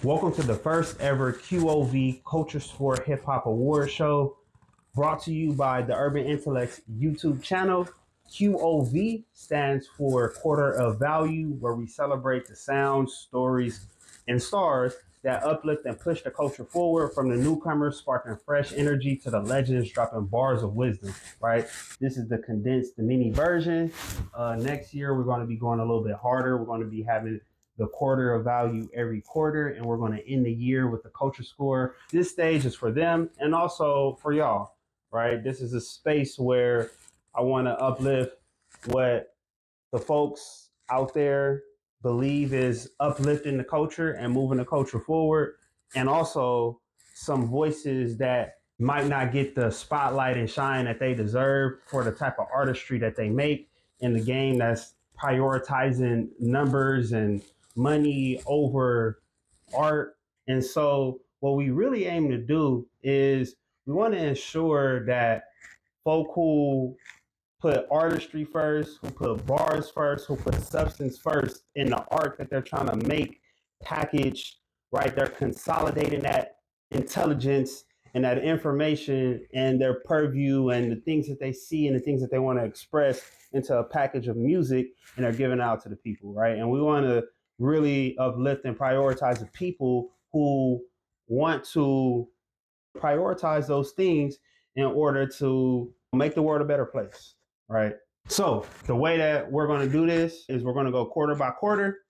Welcome to the first ever QOV CultureScore Hip Hop Award Show, brought to you by the Urban IntelleX YouTube channel. QOV stands for Quarter of Value, where we celebrate the sounds, stories, and stars that uplift and push the culture forward, from the newcomers sparking fresh energy to the legends dropping bars of wisdom, right? This is the condensed, the mini version. Next year, we're going to be going a little bit harder. We're going to be having the quarter of value every quarter, and we're going to end the year with the culture score. This stage is for them and also for y'all, right? This is a space where I want to uplift what the folks out there believe is uplifting the culture and moving the culture forward, and also some voices that might not get the spotlight and shine that they deserve for the type of artistry that they make in the game that's prioritizing numbers and money over art. And so what we really aim to do is we want to ensure that folk who put artistry first, who put bars first, who put substance first in the art that they're trying to make, package, right? They're consolidating that intelligence and that information and their purview and the things that they see and the things that they want to express into a package of music, and they're giving out to the people, right? And we want to really uplift and prioritize the people who want to prioritize those things in order to make the world a better place, right? So the way that we're going to do this is we're going to go quarter by quarter.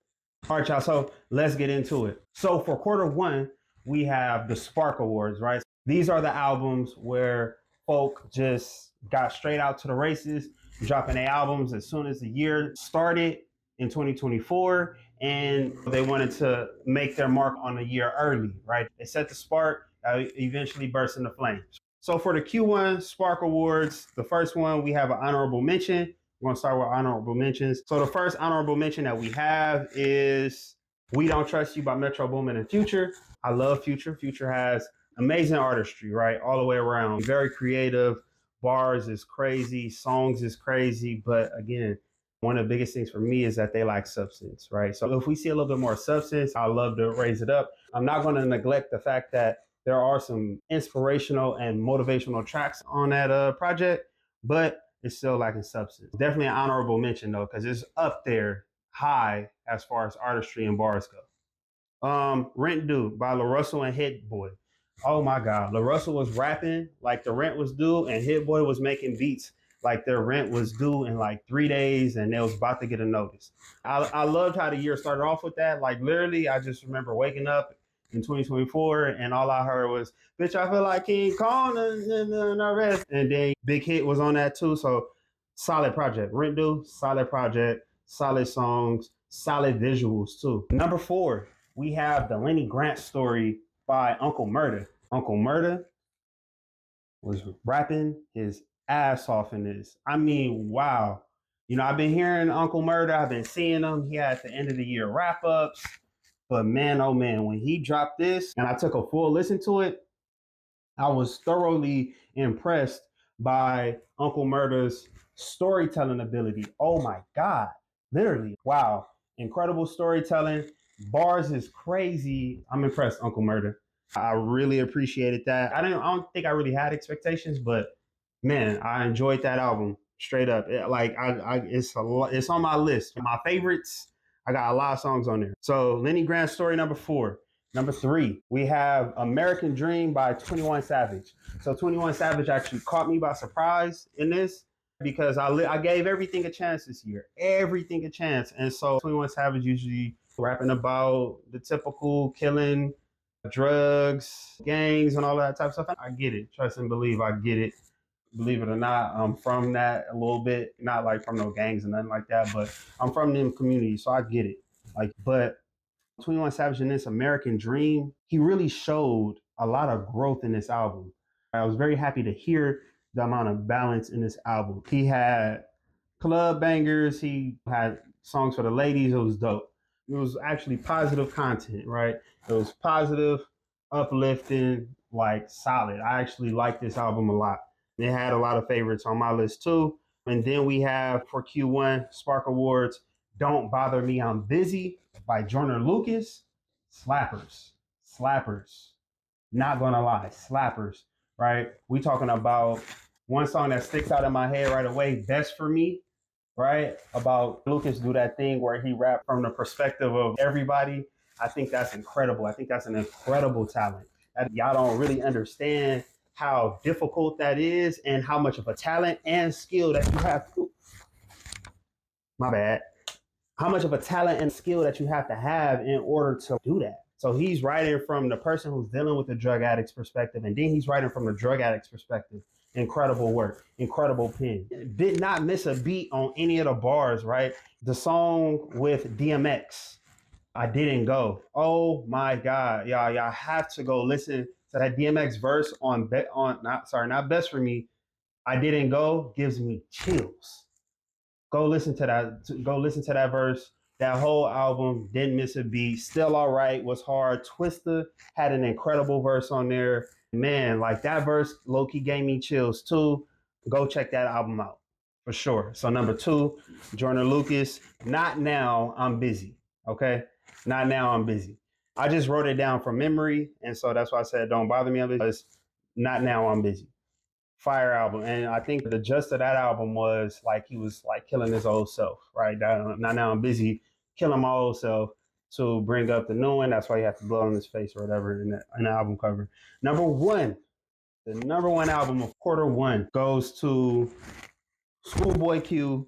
All right, y'all. So let's get into it. So for quarter one, we have the Spark Awards, right? These are the albums where folk just got straight out to the races, dropping their albums as soon as the year started in 2024, and they wanted to make their mark on the year early, right? They set the spark, eventually burst into flames. So for the Q1 Spark Awards, the first one, we have an honorable mention. We're gonna start with honorable mentions. So the first honorable mention that we have is "We Don't Trust You" by Metro Boomin and Future. I love Future. Future has amazing artistry, right? All the way around. Very creative. Bars is crazy. Songs is crazy. But again, one of the biggest things for me is that they like substance, right? So if we see a little bit more substance, I love to raise it up. I'm not going to neglect the fact that there are some inspirational and motivational tracks on that project, but it's still lacking substance. Definitely an honorable mention though, because it's up there high as far as artistry and bars go. Rent Due by La Russell and Hit Boy. Oh my God, La Russell was rapping like the rent was due, and Hit Boy was making beats like their rent was due in like 3 days, and they was about to get a notice. I loved how the year started off with that. Like literally, I just remember waking up in 2024, and all I heard was, "Bitch, I feel like King Kong and the rest." And then Big Hit was on that too. So solid project. Rent Due, solid project, solid songs, solid visuals too. Number 4, we have the Lenny Grant Story by Uncle Murda. Uncle Murda was rapping his ass off in this. I mean, wow. You know, I've been hearing Uncle Murda. I've been seeing him. He had the end of the year wrap ups. But man, oh man, when he dropped this and I took a full listen to it, I was thoroughly impressed by Uncle Murda's storytelling ability. Oh my God. Literally. Wow. Incredible storytelling. Bars is crazy. I'm impressed, Uncle Murda. I really appreciated that. I don't think I really had expectations, but man, I enjoyed that album straight up. It's on my list. My favorites. I got a lot of songs on there. So Lenny Grant Story, number 4. Number 3, we have American Dream by 21 Savage. So 21 Savage actually caught me by surprise in this because I gave everything a chance this year. Everything a chance. And so 21 Savage usually rapping about the typical killing, drugs, gangs, and all that type of stuff. I get it. Trust and believe I get it. Believe it or not, I'm from that a little bit. Not like from no gangs and nothing like that, but I'm from them communities, so I get it. But 21 Savage in this American Dream, he really showed a lot of growth in this album. I was very happy to hear the amount of balance in this album. He had club bangers, he had songs for the ladies. It was dope. It was actually positive content, right? It was positive, uplifting, like solid. I actually like this album a lot. It had a lot of favorites on my list too. And then we have for Q1 Spark Awards, Don't Bother Me, I'm Busy by Joyner Lucas. Slappers. slappers. Not gonna lie, slappers, right? We talking about one song that sticks out in my head right away, Best for Me, right? About Lucas do that thing where he rap from the perspective of everybody. I think that's incredible. I think that's an incredible talent. Y'all don't really understand how difficult that is and how much of a talent and skill that you have. My bad. How much of a talent and skill that you have to have in order to do that. So he's writing from the person who's dealing with the drug addict's perspective, and then he's writing from the drug addict's perspective. Incredible work, incredible pen. Did not miss a beat on any of the bars, right? The song with DMX, I Didn't Go. Oh my God, y'all have to go listen to that DMX verse on not Best for Me. I Didn't Go gives me chills. Go listen to that. Go listen to that verse. That whole album didn't miss a beat. Still all right. Was hard. Twista had an incredible verse on there. Man, like that verse, low key gave me chills too. Go check that album out for sure. So number two, Joyner Lucas. Not now. I'm busy. Okay. Not now. I'm busy. I just wrote it down from memory, and so that's why I said don't bother me. Because not now. I'm busy. Fire album, and I think the gist of that album was like he was like killing his old self, right? Now I'm busy killing my old self to bring up the new one. That's why he had to blow on his face or whatever in the album cover. Number one, the number one album of quarter one goes to Schoolboy Q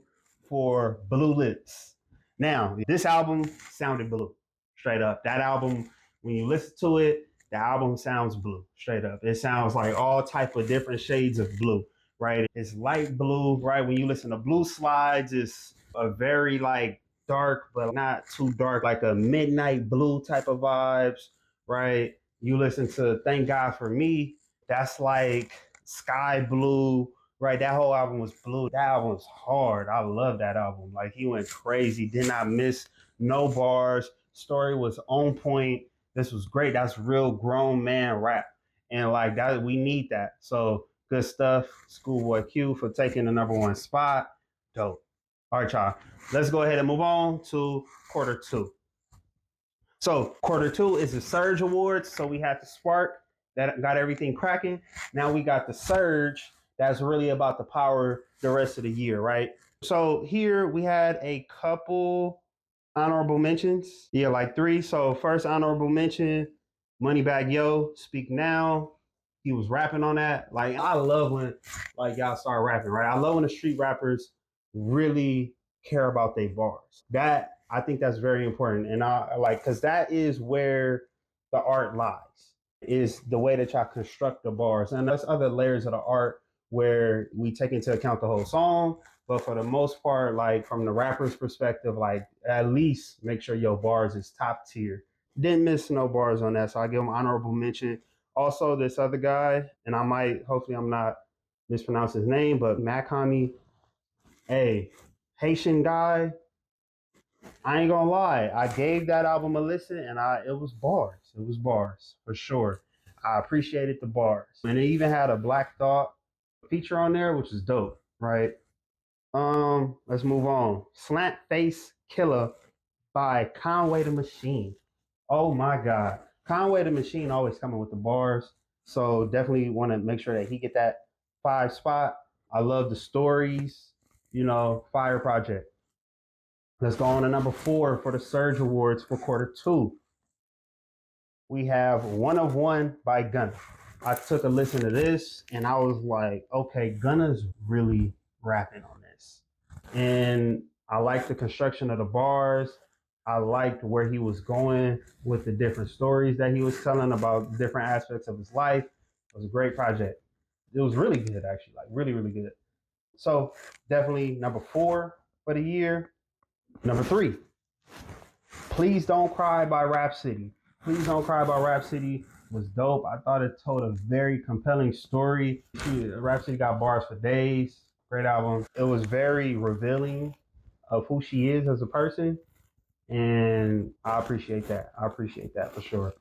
for Blue Lips. Now, this album sounded blue, straight up. That album, when you listen to it, the album sounds blue, straight up. It sounds like all type of different shades of blue, right? It's light blue, right? When you listen to Blue Slides, it's a very like dark, but not too dark, like a midnight blue type of vibes, right? You listen to Thank God for Me, that's like sky blue, right? That whole album was blue. That album was hard. I love that album. Like he went crazy. Did not miss no bars. Story was on point. This was great. That's real grown man rap. And like that, we need that. So good stuff. Schoolboy Q for taking the number one spot. Dope. All right, y'all. Let's go ahead and move on to quarter two. So quarter two is the Surge Awards. So we had the Spark that got everything cracking. Now we got the Surge that's really about to power the rest of the year, right? So here we had a couple honorable mentions. Yeah, like three. So first honorable mention, Moneybagg Yo, Speak Now. He was rapping on that. Like I love when like y'all start rapping, right? I love when the street rappers really care about their bars. That I think that's very important. And I like because that is where the art lies, is the way that y'all construct the bars. And there's other layers of the art where we take into account the whole song. But for the most part, like from the rapper's perspective, like at least make sure your bars is top tier. Didn't miss no bars on that, so I give him honorable mention. Also, this other guy, and I might, hopefully, I'm not mispronouncing his name, but Makami, hey, Haitian guy. I ain't gonna lie, I gave that album a listen, and it was bars. It was bars for sure. I appreciated the bars, and it even had a Black Thought feature on there, which is dope, right? Let's move on. Slant Face Killer by Conway the Machine. Oh my God. Conway the Machine always coming with the bars. So definitely want to make sure that he get that 5 spot. I love the stories, fire project. Let's go on to number 4 for the Surge Awards for quarter 2. We have One of One by Gunna. I took a listen to this and I was like, okay, Gunna's really rapping on this. And I liked the construction of the bars. I liked where he was going with the different stories that he was telling about different aspects of his life. It was a great project. It was really good, actually, like really, really good. So definitely number 4 for the year. Number 3, Please Don't Cry by Rhapsody. Please Don't Cry by Rhapsody was dope. I thought it told a very compelling story. Rhapsody got bars for days. Great album. It was very revealing of who she is as a person. And I appreciate that. I appreciate that for sure.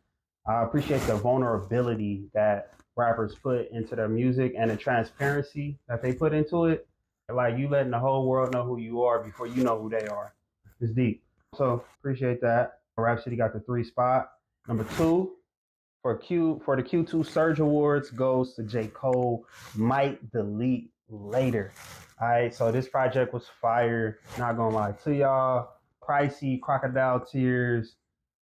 I appreciate the vulnerability that rappers put into their music and the transparency that they put into it. Like you letting the whole world know who you are before you know who they are. It's deep. So appreciate that. Rhapsody got the 3 spot. Number 2, For the Q2 Surge Awards goes to J. Cole, Might Delete Later. All right, so this project was fire. Not gonna lie to y'all. Pricey, Crocodile Tears.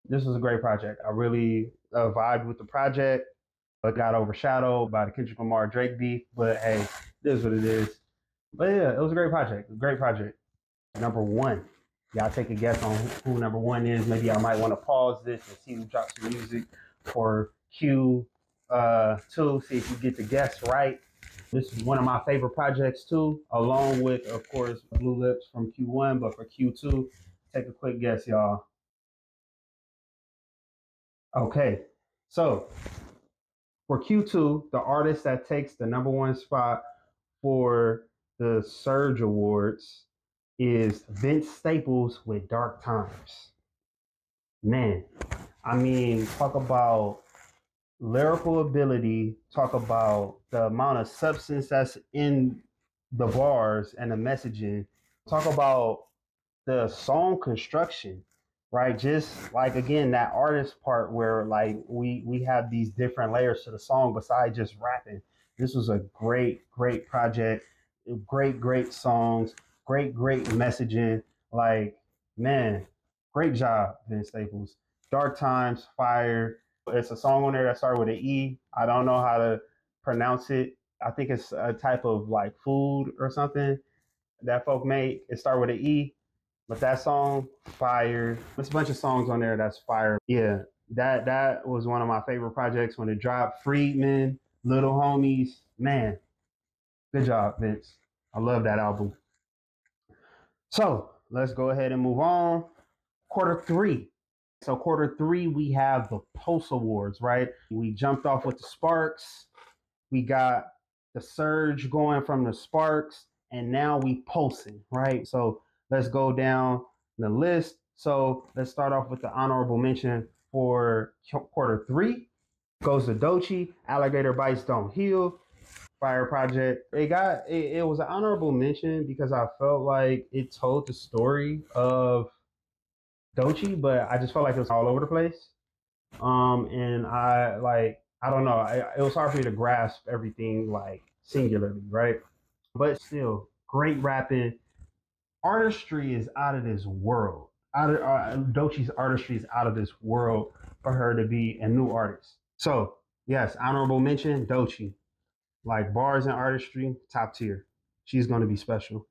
This was a great project. I really vibed with the project. It got overshadowed by the Kendrick Lamar Drake beef, but hey, this is what it is. But yeah, it was a great project. A great project. Number one. Y'all take a guess on who number one is. Maybe I might want to pause this and see who drops some music for Q2. See if you get the guess right. This is one of my favorite projects too, along with, of course, Blue Lips from Q1. But for Q2, take a quick guess, y'all. Okay, so for Q2, the artist that takes the number one spot for the Surge Awards is Vince Staples with Dark Times. Man, I mean, talk about lyrical ability, talk about the amount of substance that's in the bars and the messaging, talk about the song construction, right? Just like again that artist part where like we have these different layers to the song besides just rapping. This was a great project, great songs, great messaging. Like man, great job, Vince Staples. Dark Times, fire. It's a song on there that started with an E. I don't know how to pronounce it. I think it's a type of like food or something that folk make. It started with an E, but that song, fire. There's a bunch of songs on there that's fire. Yeah, that was one of my favorite projects when it dropped. Friedman, Little Homies, man, good job, Vince. I love that album. So let's go ahead and move on. Quarter three. So quarter three, we have the Pulse Awards, right? We jumped off with the Sparks. We got the surge going from the Sparks, and now we pulsing, right? So let's go down the list. So let's start off with the honorable mention for quarter three. Goes to Doechii, Alligator Bites Don't Heal, Fire Project. It was an honorable mention because I felt like it told the story of Doechii, but I just felt like it was all over the place. And I don't know, it was hard for me to grasp everything like singularly, right? But still, great rapping. Artistry is out of this world. Doechii's artistry is out of this world for her to be a new artist. So yes, honorable mention, Doechii. Like bars and artistry, top tier. She's going to be special.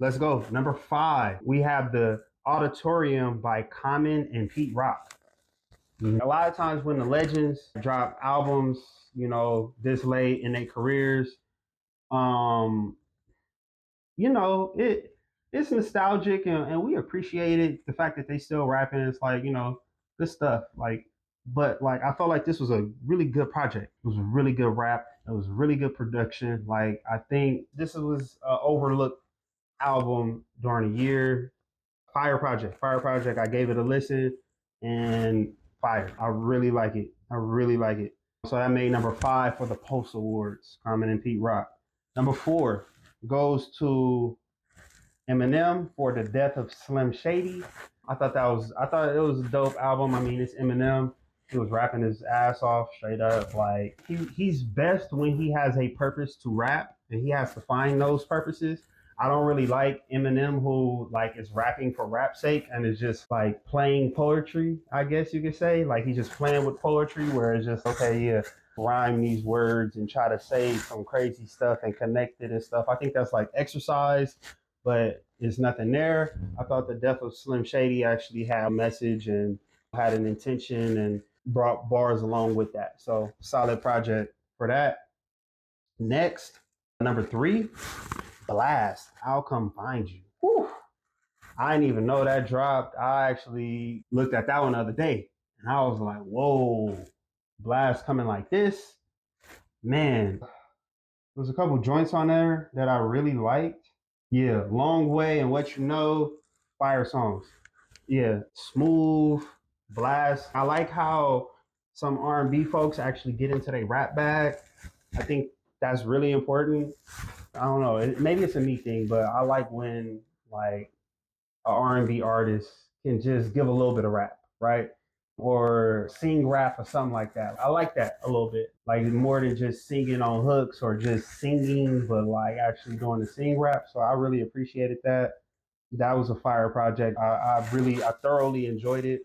Let's go. Number five, we have the Auditorium by Common and Pete Rock. A lot of times when the legends drop albums, this late in their careers, um, it's nostalgic and we appreciate it. The fact that they still rapping, it's like, good stuff. Like, but like I felt like this was a really good project. It was a really good rap. It was really good production. Like I think this was an overlooked album during the year. Fire Project. I gave it a listen and fire. I really like it. I really like it. So that made number five for the Pulse Awards, Common and Pete Rock. Number four goes to Eminem for the Death of Slim Shady. I thought it was a dope album. I mean, it's Eminem. He was rapping his ass off straight up. Like he's best when he has a purpose to rap and he has to find those purposes. I don't really like Eminem who like is rapping for rap's sake and is just like playing poetry, I guess you could say. Like he's just playing with poetry where it's just okay, yeah, rhyme these words and try to say some crazy stuff and connect it and stuff. I think that's like exercise, but it's nothing there. I thought the Death of Slim Shady actually had a message and had an intention and brought bars along with that. So solid project for that. Next, number three, Blast. I'll Come Find You. Whew. I didn't even know that dropped. I actually looked at that one the other day and I was like, whoa, Blast coming like this. Man, there's a couple joints on there that I really liked. Yeah, Long Way and What You Know, fire songs. Yeah, Smooth, Blast. I like how some R&B folks actually get into their rap bag. I think that's really important. I don't know, maybe it's a me thing, but I like when like a R&B artist can just give a little bit of rap, right? or sing rap or something like that. I like that a little bit. Like more than just singing on hooks or just singing, but like actually doing the sing rap. So I really appreciated that. That was a fire project. I thoroughly enjoyed it.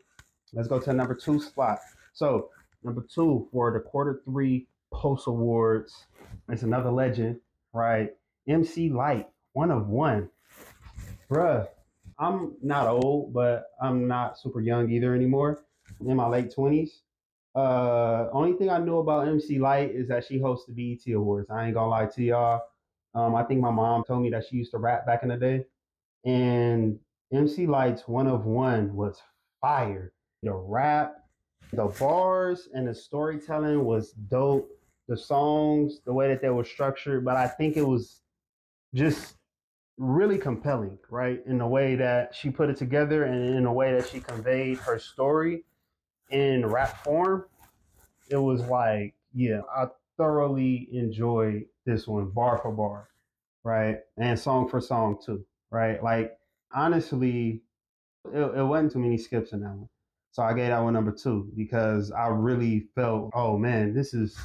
Let's go to the number two spot. So number two for the quarter three Post Awards. It's another legend, right? MC Light, one of one. Bruh, I'm not old, but I'm not super young either anymore. I'm in my late 20s. Only thing I knew about MC Light is that she hosts the BET Awards. I ain't gonna lie to y'all. I think my mom told me that she used to rap back in the day. And MC Light's one of one was fire. The rap, the bars, and the storytelling was dope. The songs, the way that they were structured, but I think it was just really compelling, right? In the way that she put it together and in the way that she conveyed her story in rap form. It was like, yeah, I thoroughly enjoyed this one, bar for bar, right? And song for song too, right? Like, honestly, it wasn't too many skips in that one. So I gave that one number two because I really felt, oh man, this is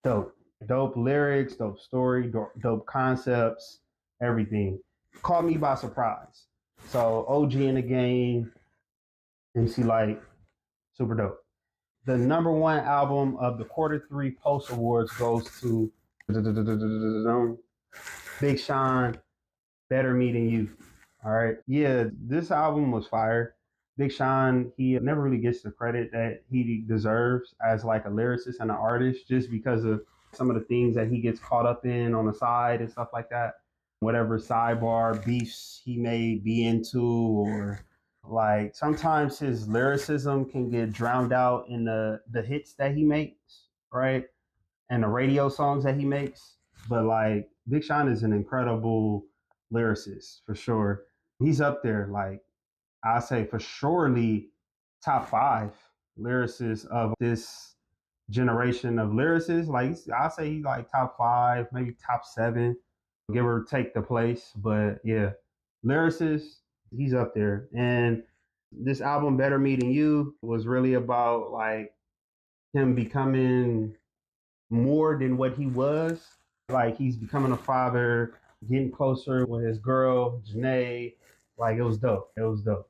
dope. Dope lyrics, dope story, dope concepts, everything. Caught me by surprise. So OG in the game, MC Light, super dope. The number one album of the quarter three Post Awards goes to Big Sean, Better Me Than You. All right. Yeah, this album was fire. Big Sean, he never really gets the credit that he deserves as like a lyricist and an artist just because of some of the things that he gets caught up in on the side and stuff like that. Whatever sidebar beefs he may be into, or like sometimes his lyricism can get drowned out in the hits that he makes, right? And the radio songs that he makes. But like Big Sean is an incredible lyricist for sure. He's up there, like I say for surely top five lyricists of this generation of lyricists. Like I say he's like top five, maybe top seven, give or take the place. But yeah, lyricist, he's up there. And this album, Better Me Than You, was really about like him becoming more than what he was. Like he's becoming a father, getting closer with his girl, Janae. Like it was dope. It was dope.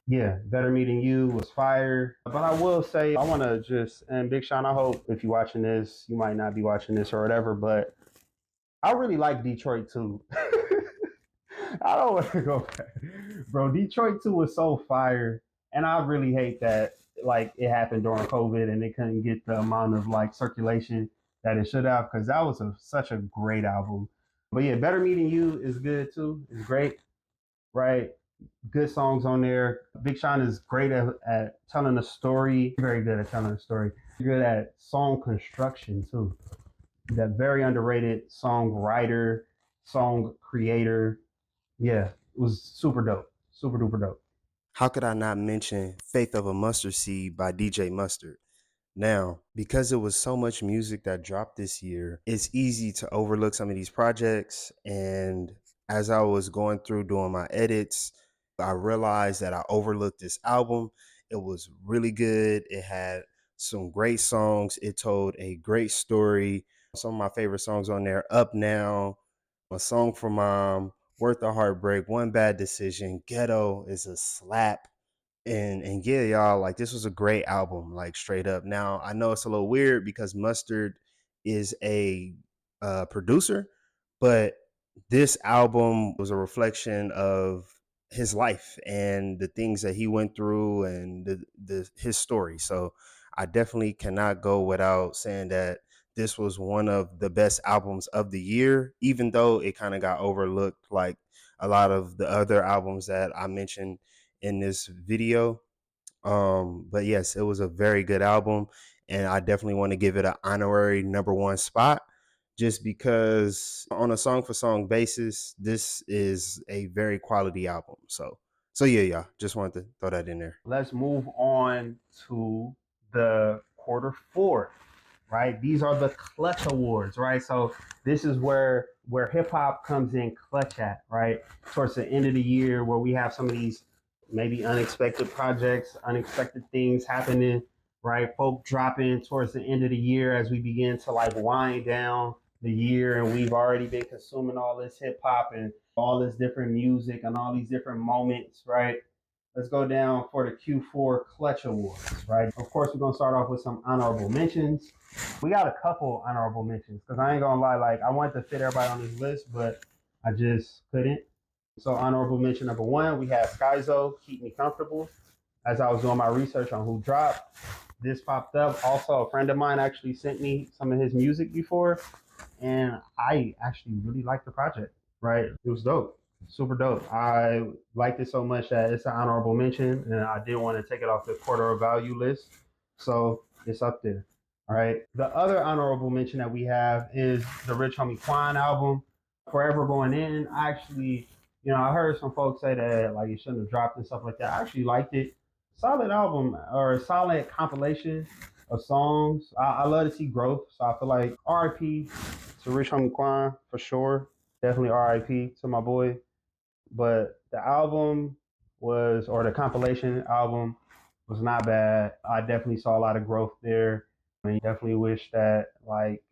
Yeah, Better Me Than You was fire. But I will say, I want to just, and Big Sean, I hope if you're watching this, you might not be watching this or whatever, but I really like Detroit too. I don't want to go back. Bro, Detroit 2 was so fire. And I really hate that like it happened during COVID and it couldn't get the amount of like circulation that it should have because that was such a great album. But yeah, Better Me Than You is good too. It's great, right? Good songs on there. Big Sean is great at telling a story. Very good at telling a story. Good at song construction too. That very underrated songwriter, song creator. Yeah, it was super dope. Super duper dope. How could I not mention Faith of a Mustard Seed by DJ Mustard? Now, because it was so much music that dropped this year, it's easy to overlook some of these projects. And as I was going through doing my edits, I realized that I overlooked this album. It was really good. It had some great songs. It told a great story. Some of my favorite songs on there, Up Now, A Song for Mom, Worth the Heartbreak, One Bad Decision, Ghetto is a slap. And yeah, y'all, like this was a great album, like straight up. Now I know it's a little weird because Mustard is a producer, but this album was a reflection of his life and the things that he went through and the his story. So I definitely cannot go without saying that this was one of the best albums of the year, even though it kind of got overlooked like a lot of the other albums that I mentioned in this video. But yes, it was a very good album, and I definitely want to give it an honorary number one spot just because on a song for song basis, this is a very quality album. So yeah, y'all, just wanted to throw that in there. Let's move on to the quarter four, right? These are the clutch awards, right? So this is where hip hop comes in clutch at, right? Towards the end of the year where we have some of these maybe unexpected projects, unexpected things happening, right? Folk dropping towards the end of the year as we begin to like wind down the year, and we've already been consuming all this hip hop and all this different music and all these different moments, right? Let's go down for the Q4 Clutch Awards, right? Of course, we're gonna start off with some honorable mentions. We got a couple honorable mentions because I ain't gonna lie, like I wanted to fit everybody on this list, but I just couldn't. So honorable mention number one, we have Skyzo, Keep Me Comfortable. As I was doing my research on who dropped, this popped up. Also, a friend of mine actually sent me some of his music before, and I actually really liked the project. Right, it was dope, super dope. I liked it so much that it's an honorable mention, and I didn't want to take it off the quarter of value list, so it's up there. All right. The other honorable mention that we have is the Rich Homie Quan album, Forever Going In. I actually, I heard some folks say that like it shouldn't have dropped and stuff like that. I actually liked it. Solid album or a solid compilation of songs. I love to see growth, so I feel like RIP to Rich Homie Quan for sure. Definitely RIP to my boy. But the album was, or the compilation album was not bad. I definitely saw a lot of growth there. I mean, definitely wish that like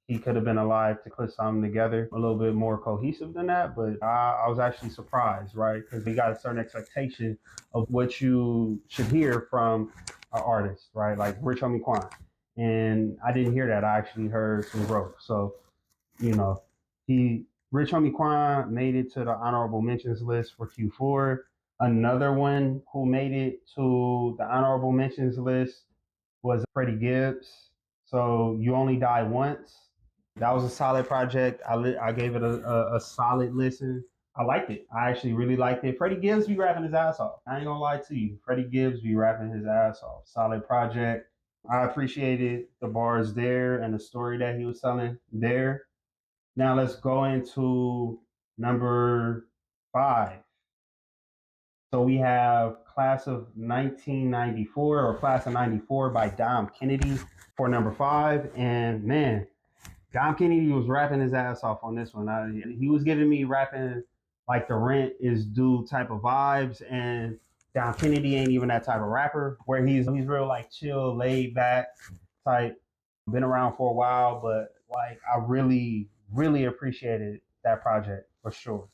he could have been alive to put something together a little bit more cohesive than that. But I was actually surprised, right? Because we got a certain expectation of what you should hear from an artist, right? Like Rich Homie Quan. And I didn't hear that. I actually heard some growth. So you know, he Rich Homie Quan made it to the honorable mentions list for Q4. Another one who made it to the honorable mentions list was Freddie Gibbs. So You Only Die Once. That was a solid project. I gave it a solid listen. I liked it. I actually really liked it. Freddie Gibbs be rapping his ass off. I ain't gonna lie to you. Freddie Gibbs be rapping his ass off. Solid project. I appreciated the bars there and the story that he was telling there. Now let's go into number 5. So we have Class of 1994 or Class of 94 by Dom Kennedy for number 5. And man, Dom Kennedy was rapping his ass off on this one. He was giving me rapping like the rent is due type of vibes. And Dom Kennedy ain't even that type of rapper where he's real like chill, laid back type. Been around for a while, but like I really, really appreciated that project for sure.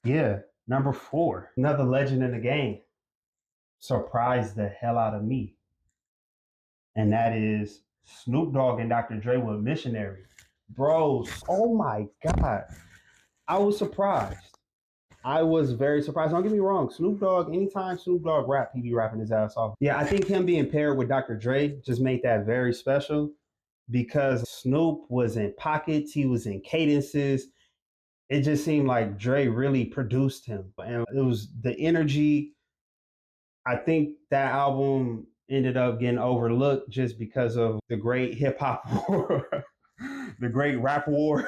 Yeah. Number 4, another legend in the game, surprised the hell out of me. And that is Snoop Dogg and Dr. Dre with Missionary. Bros, oh my God. I was surprised. I was very surprised. Don't get me wrong. Snoop Dogg, anytime Snoop Dogg rap, he be rapping his ass off. Yeah, I think him being paired with Dr. Dre just made that very special because Snoop was in pockets, he was in cadences. It just seemed like Dre really produced him. And it was the energy. I think that album ended up getting overlooked just because of the great hip hop war, the great rap war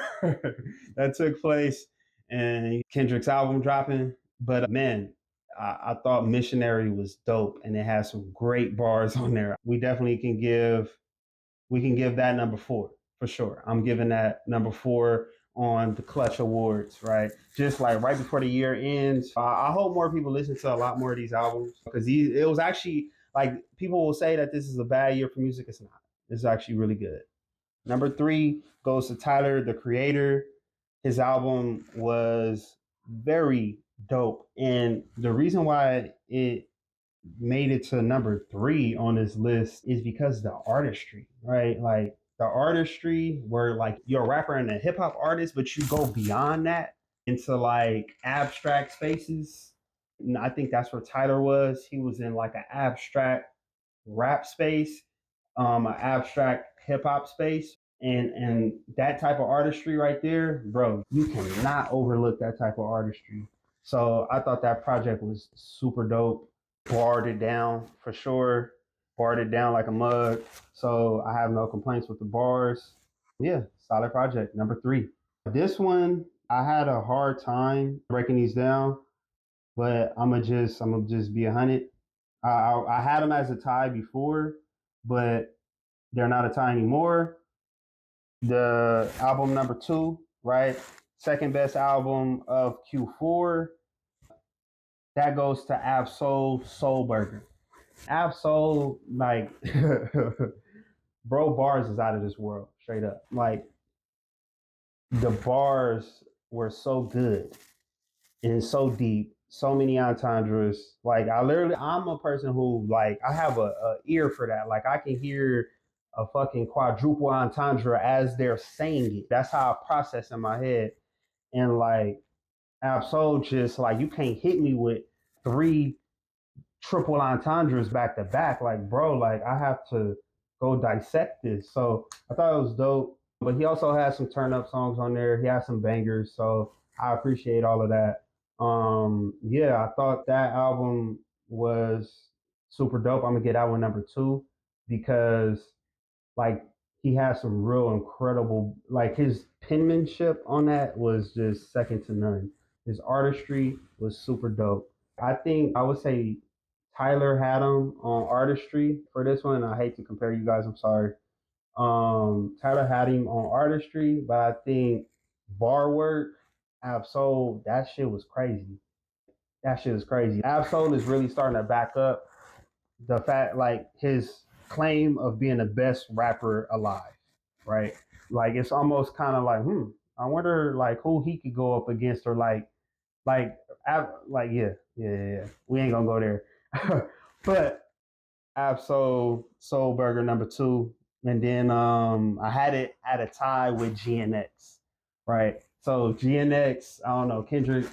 that took place, and Kendrick's album dropping. But man, I thought Missionary was dope, and it has some great bars on there. We can give that number 4 for sure. I'm giving that number 4 on the Clutch Awards, right? Just like right before the year ends. I hope more people listen to a lot more of these albums because it was actually like people will say that this is a bad year for music. It's not. It's actually really good. Number 3 goes to Tyler, the Creator. His album was very dope. And the reason why it made it to number 3 on this list is because the artistry, right? Like the artistry where like you're a rapper and a hip hop artist, but you go beyond that into like abstract spaces. And I think that's where Tyler was. He was in like an abstract rap space, an abstract hip hop space. And that type of artistry right there, bro, you cannot overlook that type of artistry. So I thought that project was super dope. Barred it down for sure. Barred it down like a mug. So I have no complaints with the bars. Yeah, solid project. Number 3. This one I had a hard time breaking these down, but I'm gonna just be 100. I had them as a tie before, but they're not a tie anymore. The album number 2, right? Second best album of Q4, that goes to Absol Soulburger. Absol, like, bro, bars is out of this world, straight up. Like, the bars were so good and so deep, so many entendres. Like, I'm a person who, like, I have a ear for that. Like, I can hear a fucking quadruple entendre as they're saying it. That's how I process in my head. And like, Absol just like, you can't hit me with three triple entendres back to back. Like, bro, like I have to go dissect this. So I thought it was dope. But he also has some turn up songs on there. He has some bangers. So I appreciate all of that. Yeah, I thought that album was super dope. I'm gonna get that one number two because like he has some real incredible, like his penmanship on that was just second to none. His artistry was super dope. I think I would say Tyler had him on artistry for this one. I hate to compare you guys, I'm sorry. Tyler had him on artistry, but I think bar work, Absol, that shit was crazy. That shit is crazy. Absol is really starting to back up the fact, like his claim of being the best rapper alive, right? Like it's almost kind of like, I wonder like who he could go up against, or like, like yeah. We ain't gonna go there, but Absol Soul Burger number two, and then I had it at a tie with GNX, right? So GNX, I don't know, Kendrick,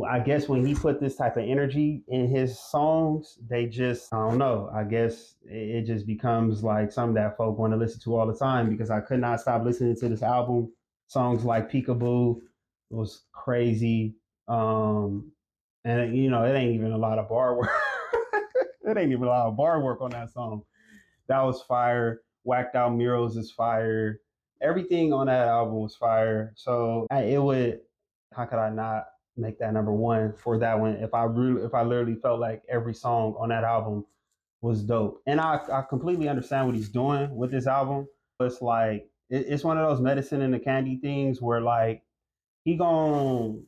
I guess when he put this type of energy in his songs, they just, I don't know, I guess it just becomes like something that folk want to listen to all the time because I could not stop listening to this album. Songs like Peekaboo was crazy. And you know, it ain't even a lot of bar work. It ain't even a lot of bar work on that song. That was fire. Whacked Out Murals is fire. Everything on that album was fire. So it would. How could I not make that number one for that one if I literally felt like every song on that album was dope. And I completely understand what he's doing with this album. It's like it's one of those medicine in the candy things where like he gonna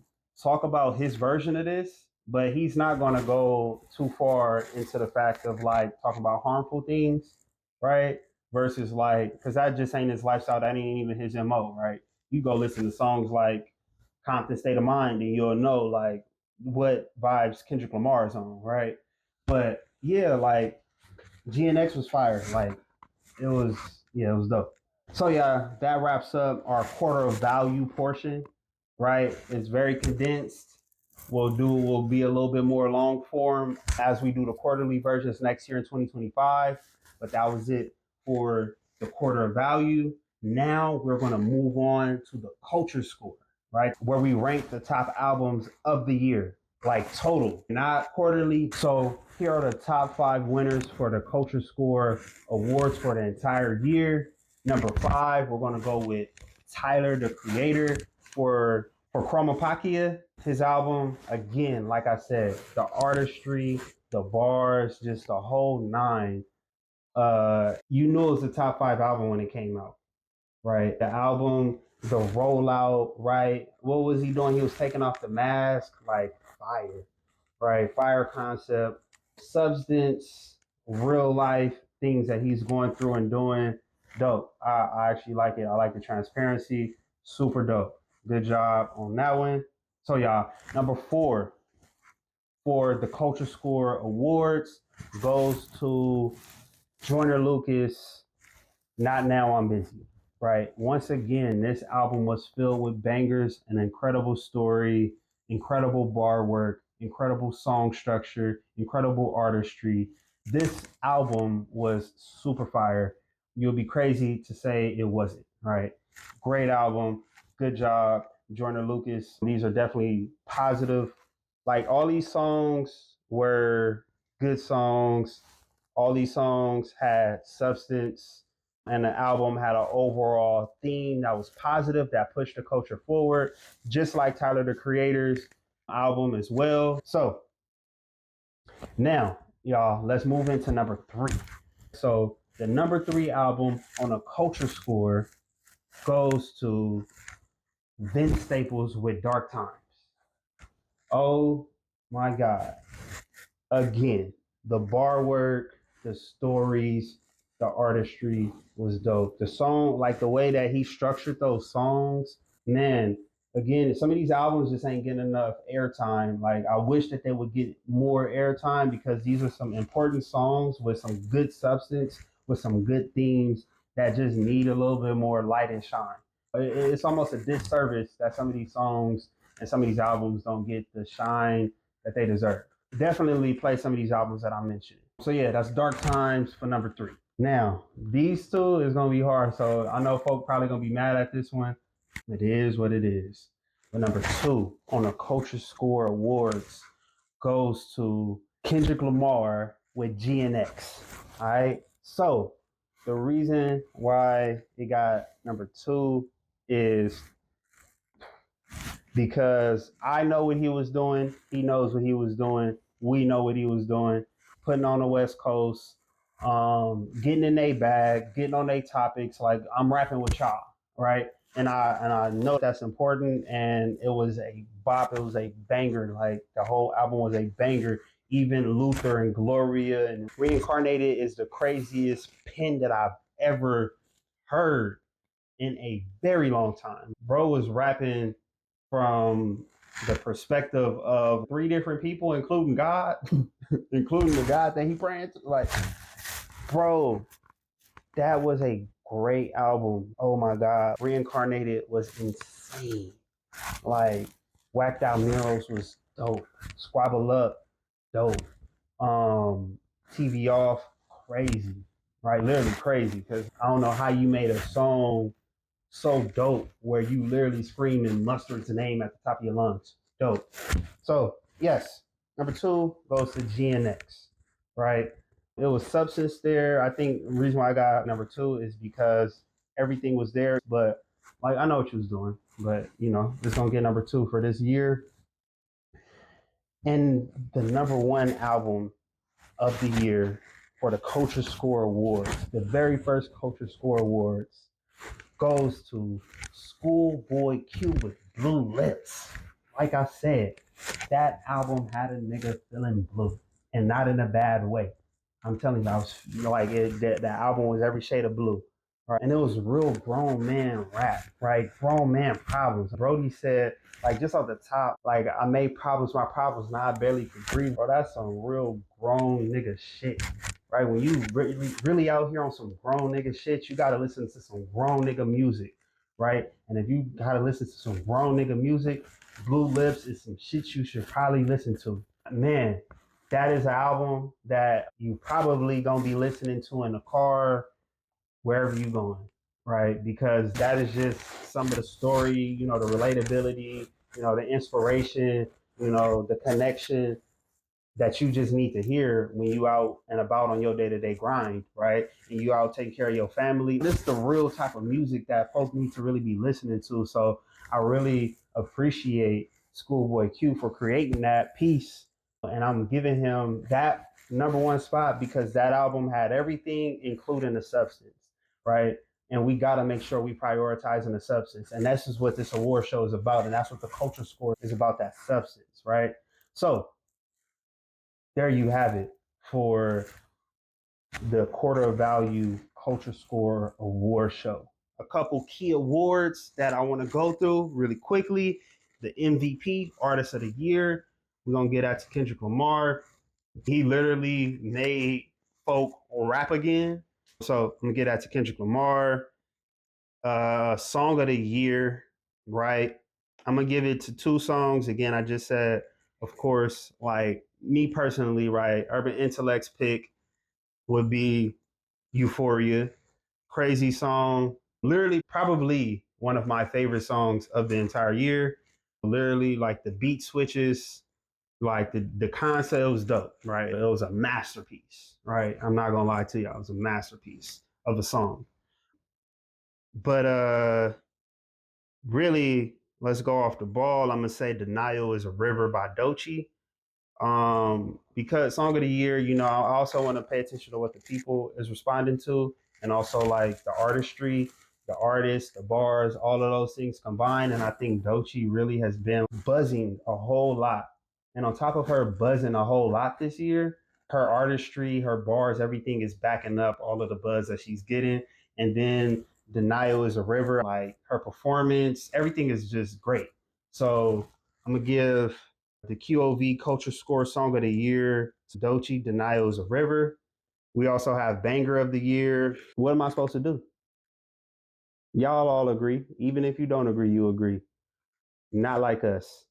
talk about his version of this, but he's not gonna go too far into the fact of like talking about harmful things, right? Versus like, because that just ain't his lifestyle. That ain't even his mo, right? You go listen to songs like Compton State of Mind, and you'll know like what vibes Kendrick Lamar is on, right? But yeah, like GNX was fire. Like it was, yeah, it was dope. So yeah, that wraps up our quarter of value portion, right? It's very condensed. We'll be a little bit more long form as we do the quarterly versions next year in 2025. But that was it for the quarter of value. Now we're gonna move on to the culture score, right? Where we rank the top albums of the year, like total, not quarterly. So here are the top five winners for the Culture Score Awards for the entire year. Number five, we're gonna go with Tyler, the Creator, for Chromopakia. His album, again, like I said, the artistry, the bars, just the whole nine. You knew it was the top five album when it came out, right? The album, the rollout, right? What was he doing? He was taking off the mask, like fire, right? Fire concept, substance, real life things that he's going through and doing. Dope. I actually like it. I like the transparency. Super dope. Good job on that one. So y'all, number four for the Culture Score Awards goes to Joyner Lucas. Not Now, I'm Busy. Right. Once again, this album was filled with bangers, an incredible story, incredible bar work, incredible song structure, incredible artistry. This album was super fire. You'll be crazy to say it wasn't. Right. Great album. Good job, Joyner Lucas. These are definitely positive. Like all these songs were good songs. All these songs had substance, and the album had an overall theme that was positive, that pushed the culture forward, just like Tyler the Creator's album as well. So now, y'all, let's move into number three. So the number three album on a culture score goes to Vince Staples with Dark Times. Oh My God. Again, the bar work, the stories, the artistry was dope. The song, like the way that he structured those songs, man. Again, some of these albums just ain't getting enough airtime. Like I wish that they would get more airtime because these are some important songs with some good substance, with some good themes that just need a little bit more light and shine. It's almost a disservice that some of these songs and some of these albums don't get the shine that they deserve. Definitely play some of these albums that I mentioned. So yeah, that's Dark Times for number 3. Now, these two is gonna be hard. So I know folk probably gonna be mad at this one. It is what it is. But number 2 on the Culture Score Awards goes to Kendrick Lamar with GNX. All right. So the reason why it got number 2 is because I know what he was doing. He knows what he was doing. We know what he was doing. Putting on the West Coast, getting in their bag, getting on their topics. Like I'm rapping with y'all, right? And I know that's important. And it was a bop. It was a banger. Like the whole album was a banger. Even Luther and Gloria and Reincarnated is the craziest pen that I've ever heard in a very long time. Bro was rapping from the perspective of 3 different people, including God, including the God that he praying to. Like, bro, that was a great album. Oh my God. Reincarnated was insane. Like, Whacked Out Murals was dope. Squabble Up, dope. TV Off, crazy. Right? Literally crazy. Because I don't know how you made a song so dope where you literally screaming Mustard's name at the top of your lungs. Dope. So yes, number 2 goes to GNX, right? It was substance there. I think the reason why I got number 2 is because everything was there, but like I know what you was doing, but it's gonna get number 2 for this year. And the number 1 album of the year for the Culture Score Awards, the very first Culture Score Awards, goes to Schoolboy Q with Blue Lips. Like I said, that album had a nigga feeling blue, and not in a bad way. I'm telling you, I was like, the album was every shade of blue, right? And it was real grown man rap, right? Grown man problems. Brody said, like, just off the top, like, I made problems my problems, now I barely could breathe. Bro, that's some real grown nigga shit, right? When you really out here on some grown nigga shit, you gotta listen to some grown nigga music, right? And if you gotta listen to some grown nigga music, Blue Lips is some shit you should probably listen to. Man, that is an album that you probably gonna be listening to in the car, wherever you going, right? Because that is just some of the story, the relatability, the inspiration, the connection that you just need to hear when you out and about on your day-to-day grind, right? And you out taking care of your family. This is the real type of music that folks need to really be listening to. So I really appreciate Schoolboy Q for creating that piece. And I'm giving him that number 1 spot because that album had everything, including the substance, right? And we got to make sure we prioritizing the substance. And that's just what this award show is about. And that's what the Culture Score is about, that substance, right? So there you have it for the Quarter Value Culture Score Award Show. A couple key awards that I want to go through really quickly. The MVP, Artist of the Year. We're going to get that to Kendrick Lamar. He literally made folk rap again. So I'm going to get that to Kendrick Lamar. Song of the Year, right? I'm going to give it to 2 songs. Again, I just said, of course, like me personally, right? Urban IntelleX pick would be Euphoria. Crazy song. Literally, probably one of my favorite songs of the entire year. Literally, like the beat switches, like the concept was dope, right? It was a masterpiece, right? I'm not gonna lie to you, it was a masterpiece of a song. But really, let's go off the ball. I'm gonna say Denial is a River by Doechii. Because song of the year, I also want to pay attention to what the people is responding to, and also like the artistry, the artists, the bars, all of those things combined. And I think Doechii really has been buzzing a whole lot And on top of her buzzing a whole lot this year, her artistry, her bars, everything is backing up all of the buzz that she's getting. And then Denial is a River, like her performance, everything is just great. So I'm gonna give the QOV Culture Score Song of the Year to Doechii, Denial is a River. We also have Banger of the Year. What am I supposed to do? Y'all all agree. Even if you don't agree, you agree. Not like us.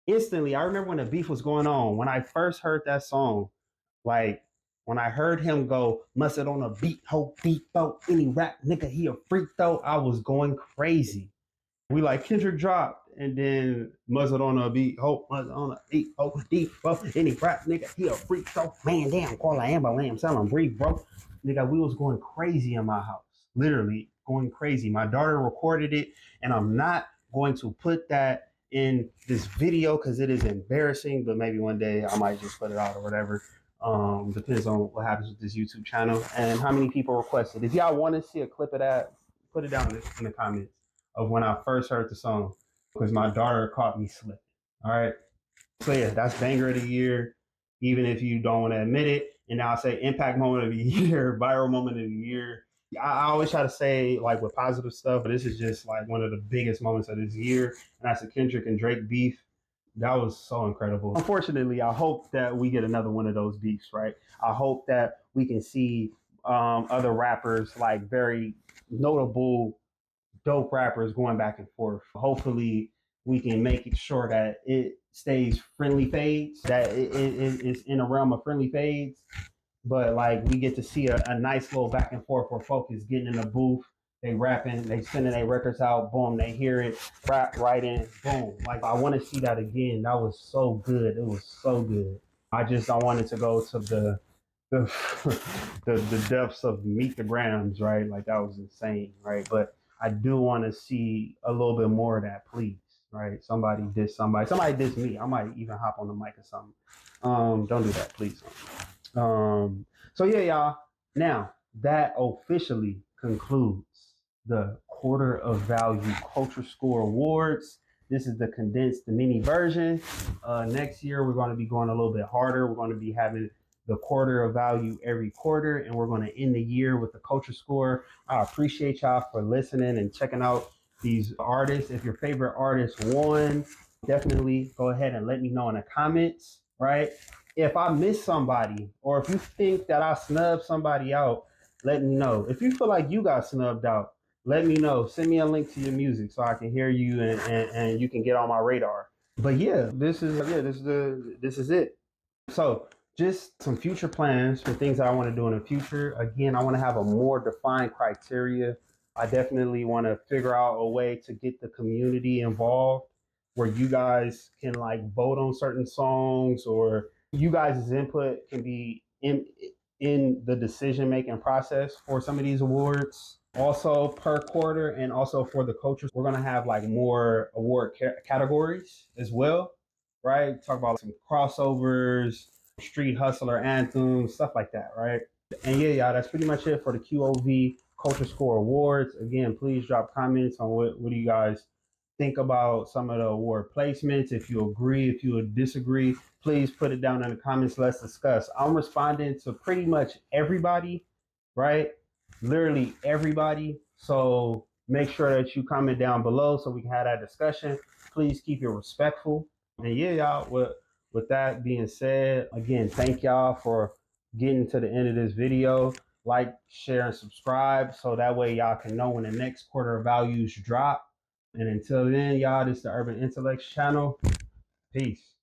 Instantly, I remember when the beef was going on. When I first heard that song, like when I heard him go, mustard on a beat, ho, beat, throw, any rap nigga, he a freak though, I was going crazy. We like Kendrick dropped, and then muzzled on a beat, hope muzzled on a beat, hope deep, bro. Any rap nigga, he a freak show. Man, damn, call I am a lamb, selling brief, bro. Nigga, we was going crazy in my house, literally going crazy. My daughter recorded it, and I'm not going to put that in this video because it is embarrassing. But maybe one day I might just put it out or whatever. Depends on what happens with this YouTube channel and how many people requested. If y'all want to see a clip of that, put it down in the comments of when I first heard the song because my daughter caught me slipping. All right. So yeah, that's Banger of the Year, even if you don't want to admit it. And now I say Impact Moment of the Year, Viral Moment of the Year. I always try to say like with positive stuff, but this is just like one of the biggest moments of this year. And that's the Kendrick and Drake beef. That was so incredible. Unfortunately, I hope that we get another one of those beefs, right? I hope that we can see other rappers, like very notable dope rappers going back and forth. Hopefully, we can make it sure that it stays friendly fades, that it's in a realm of friendly fades. But like we get to see a nice little back and forth where folks is getting in the booth, they rapping, they sending their records out, boom, they hear it, rap right in, boom. Like I want to see that again. That was so good. It was so good. I wanted to go to the the depths of Meet the Grams, right? Like that was insane, right? But I do want to see a little bit more of that, please, right? Somebody diss me. I might even hop on the mic or something. Don't do that, please. So yeah, y'all. Now that officially concludes the Quarter of Value Culture Score Awards. This is the condensed, the mini version. Next year, we're going to be going a little bit harder. We're going to be having the Quarter of Value every quarter, and we're going to end the year with the Culture Score. I appreciate y'all for listening and checking out these artists. If your favorite artist won, definitely go ahead and let me know in the comments, right? If I miss somebody, or if you think that I snubbed somebody out, let me know. If you feel like you got snubbed out, let me know. Send me a link to your music so I can hear you and you can get on my radar. But yeah, this is it. So just some future plans for things that I want to do in the future. Again, I want to have a more defined criteria. I definitely want to figure out a way to get the community involved where you guys can like vote on certain songs, or you guys' input can be in the decision making process for some of these awards. Also per quarter, and also for the cultures, we're gonna have like more award categories as well, right? Talk about some crossovers, street hustler anthems, stuff like that, right? And yeah, y'all, that's pretty much it for the QOV Culture Score Awards. Again, please drop comments on what do you guys think about some of the award placements. If you agree, if you disagree, please put it down in the comments. Let's discuss. I'm responding to pretty much everybody, right? Literally everybody. So make sure that you comment down below so we can have that discussion. Please keep it respectful. And yeah, y'all, with that being said, again, thank y'all for getting to the end of this video. Like, share, and subscribe so that way y'all can know when the next quarter of values drop. And until then, y'all, this is the Urban IntelleX channel. Peace.